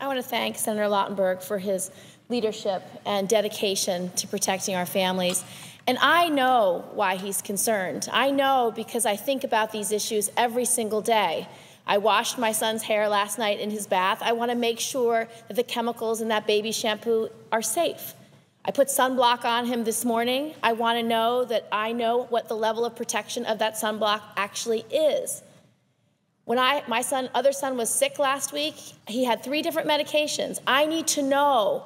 I want to thank Senator Lautenberg for his leadership and dedication to protecting our families. And I know why he's concerned. I know because I think about these issues every single day. I washed my son's hair last night in his bath. I want to make sure that the chemicals in that baby shampoo are safe. I put sunblock on him this morning. I want to know that I know what the level of protection of that sunblock actually is. When my other son was sick last week, he had 3 different medications. I need to know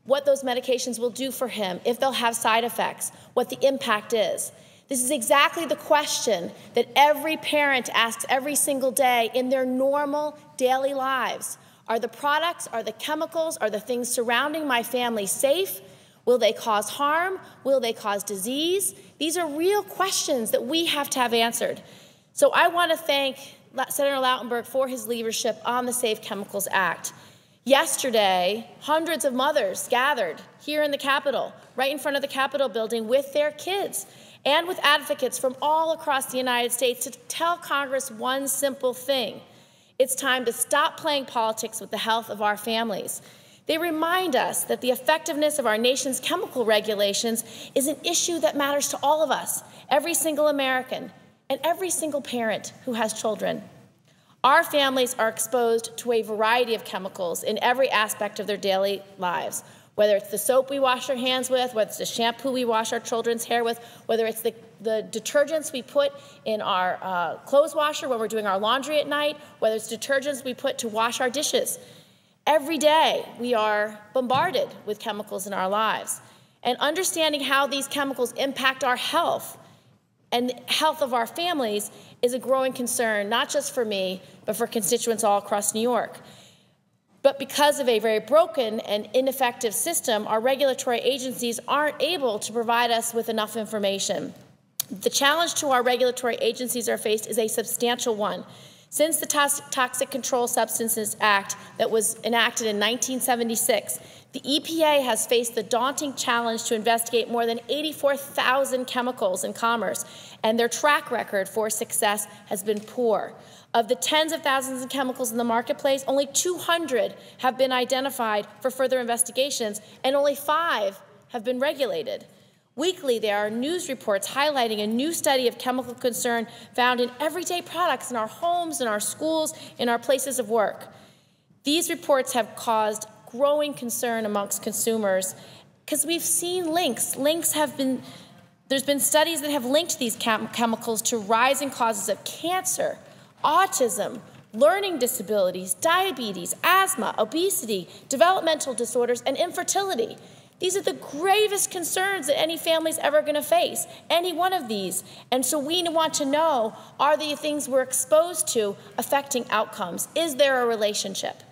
what those medications will do for him, if they'll have side effects, what the impact is. This is exactly the question that every parent asks every single day in their normal daily lives. Are the products, are the chemicals, are the things surrounding my family safe? Will they cause harm? Will they cause disease? These are real questions that we have to have answered. So I want to thank Senator Lautenberg for his leadership on the Safe Chemicals Act. Yesterday, hundreds of mothers gathered here in the Capitol, right in front of the Capitol building, with their kids and with advocates from all across the United States to tell Congress one simple thing. It's time to stop playing politics with the health of our families. They remind us that the effectiveness of our nation's chemical regulations is an issue that matters to all of us, every single American, and every single parent who has children. Our families are exposed to a variety of chemicals in every aspect of their daily lives, whether it's the soap we wash our hands with, whether it's the shampoo we wash our children's hair with, whether it's the detergents we put in our clothes washer when we're doing our laundry at night, whether it's detergents we put to wash our dishes. Every day we are bombarded with chemicals in our lives. And understanding how these chemicals impact our health and the health of our families is a growing concern, not just for me, but for constituents all across New York. But because of a very broken and ineffective system, our regulatory agencies aren't able to provide us with enough information. The challenge to our regulatory agencies are faced is a substantial one. Since the Toxic Controlled Substances Act that was enacted in 1976, the EPA has faced the daunting challenge to investigate more than 84,000 chemicals in commerce, and their track record for success has been poor. Of the tens of thousands of chemicals in the marketplace, only 200 have been identified for further investigations, and only 5 have been regulated. Weekly, there are news reports highlighting a new study of chemical concern found in everyday products in our homes, in our schools, in our places of work. These reports have caused growing concern amongst consumers because we've seen links. There's been studies that have linked these chemicals to rising causes of cancer, autism, learning disabilities, diabetes, asthma, obesity, developmental disorders, and infertility. These are the gravest concerns that any family is ever going to face, any one of these. And so we want to know, are the things we're exposed to affecting outcomes? Is there a relationship?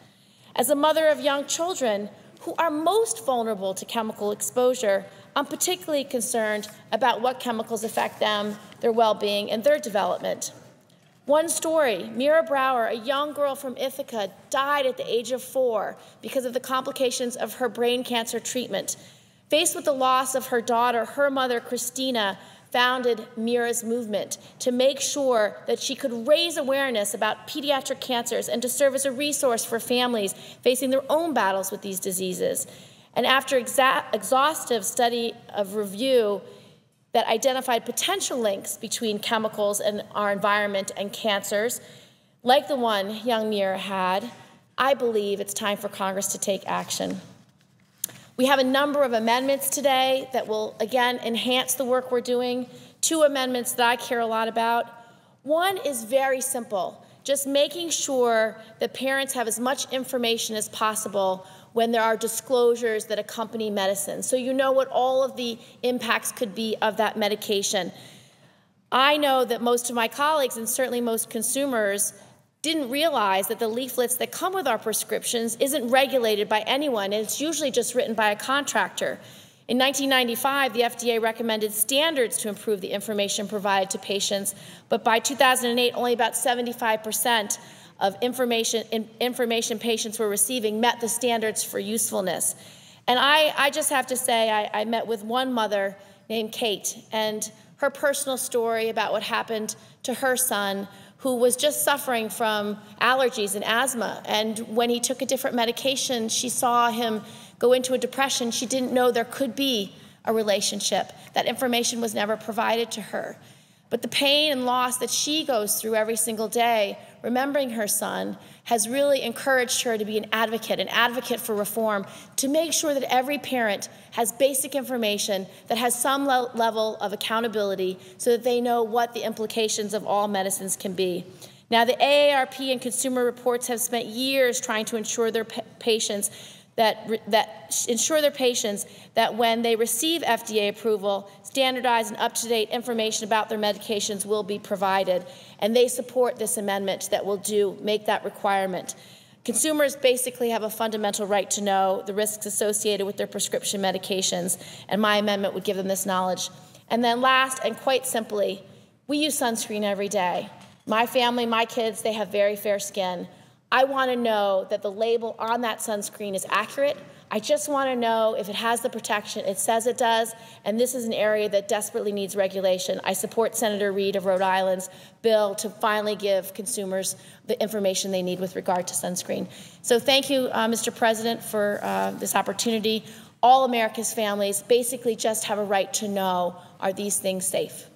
As a mother of young children who are most vulnerable to chemical exposure, I'm particularly concerned about what chemicals affect them, their well-being, and their development. One story, Mira Brower, a young girl from Ithaca, died at the age of 4 because of the complications of her brain cancer treatment. Faced with the loss of her daughter, her mother, Christina, founded Mira's movement to make sure that she could raise awareness about pediatric cancers and to serve as a resource for families facing their own battles with these diseases. And after exhaustive study of review that identified potential links between chemicals and our environment and cancers, like the one young Mira had, I believe it's time for Congress to take action. We have a number of amendments today that will, again, enhance the work we're doing. 2 amendments that I care a lot about. One is very simple, just making sure that parents have as much information as possible when there are disclosures that accompany medicine, so you know what all of the impacts could be of that medication. I know that most of my colleagues, and certainly most consumers, didn't realize that the leaflets that come with our prescriptions isn't regulated by anyone, and it's usually just written by a contractor. In 1995, the FDA recommended standards to improve the information provided to patients, but by 2008, only about 75% of information patients were receiving met the standards for usefulness. And I just have to say, I met with one mother named Kate, and her personal story about what happened to her son, who was just suffering from allergies and asthma. And when he took a different medication, she saw him go into a depression. She didn't know there could be a relationship. That information was never provided to her. But the pain and loss that she goes through every single day, remembering her son, has really encouraged her to be an advocate for reform, to make sure that every parent has basic information that has some level of accountability so that they know what the implications of all medicines can be. Now, the AARP and Consumer Reports have spent years trying to ensure their patients that when they receive FDA approval, standardized and up-to-date information about their medications will be provided. And they support this amendment that will make that requirement. Consumers basically have a fundamental right to know the risks associated with their prescription medications, and my amendment would give them this knowledge. And then last, and quite simply, we use sunscreen every day. My family, my kids, they have very fair skin. I want to know that the label on that sunscreen is accurate. I just want to know if it has the protection it says it does, and this is an area that desperately needs regulation. I support Senator Reid of Rhode Island's bill to finally give consumers the information they need with regard to sunscreen. So thank you, Mr. President, for this opportunity. All America's families basically just have a right to know, are these things safe?